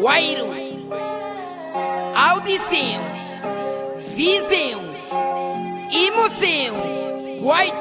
Guairo, audição, visão, emoção, guaito,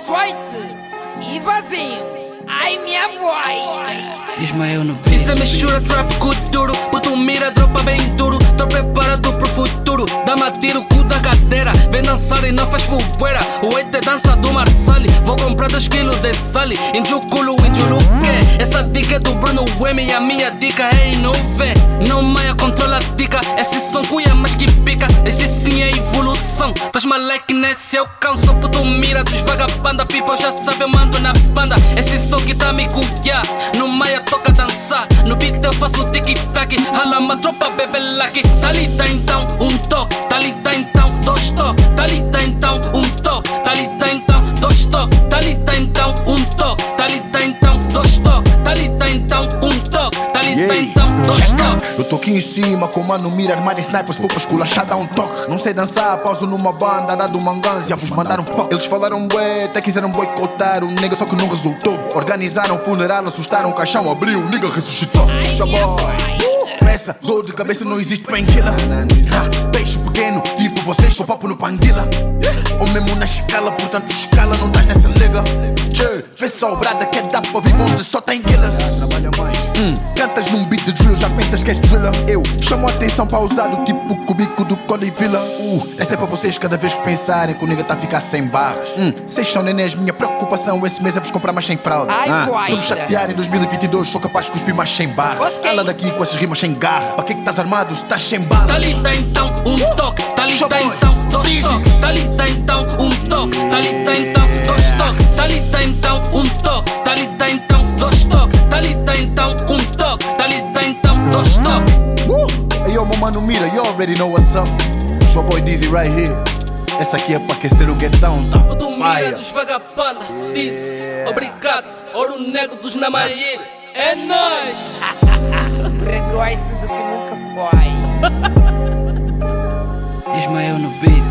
suite, invasão. Ai, minha voz. Ismael no beat. Isso é mistura trap com duro. Puto mira, dropa bem duro. Tô preparado pro futuro. Dá-me a tiro, cu da cadeira. Vem dançar e não faz poeira. O Eite dança do Marsali. Vou comprar 2 quilos de sali. Indio culo, indio luque. Essa dica é do Bruno M e a minha dica é inove. Não maia, controla a dica. Esse som cuia mais que pica. Esse sim é evolução. Tás maleque nesse é o cão. Sou puto mira dos vagabanda. People já sabe, eu mando na banda. Esse som que tá me cuia. No maia toca dançar. No beat eu faço tic-tac. Rala uma tropa, bebê lucky. Tá ali, tá então, toque. Tá ali, tá então, 2 toques. Tá ali, tá então, toque. Tá ali, tá então, 2 toques. Tá ali, tá então, toque. Tá ali, tá então, 2 toques. Tá ali, tá então, toque. Tá ali, tá então, 2 toques. Eu tô aqui em cima com o mano mira, armado em sniper. Se for pra esculachar, dá toque. Não sei dançar, pauso numa banda, dado manganz. Já vos mandaram pop. Eles falaram bué, até quiseram boicotar o nigga, só que não resultou. Organizaram funeral, assustaram o caixão, abriu, o nigga ressuscitou. Começa, dor de cabeça, não existe painkiller. Peixe pequeno, tipo vocês, só papo no panguila. Ou mesmo na escala, portanto escala, não tá nessa liga. Vê só o brada que é dá pra viver onde só tem killers. Cantas num beat de drill, já pensas que és driller. Eu chamo a atenção pausado, tipo o cubico do Cole Villa. Essa é pra vocês cada vez que pensarem que o nigga tá a ficar sem barras. Vocês são nenés, minha preocupação esse mês é vos comprar mais sem fralda. Se me chatear em 2022, sou capaz de cuspir mais sem barra. Cala daqui com essas rimas sem garra. Pra que estás armado se estás sem bala? Tá ali, tá então, toque. Tá ali, tá então, 2 toques. Tá ali, tá então, toque. Tá ali, tá então, 2 toques. Tá ali, tá então, toque. Tá ali, tá então, 2 toques. Tá ali, tá então, toque. Tá ali, tá então, 2 toques. Hey yo, meu mano mira, you already know what's up. It's your boy Dizzy right here. Essa aqui é pra aquecer o get down. Sapo do mira dos vagabanda. Disse, obrigado, ouro negro dos Namaíra. É nóis! Regroice do que nunca foi. Ismael no beat.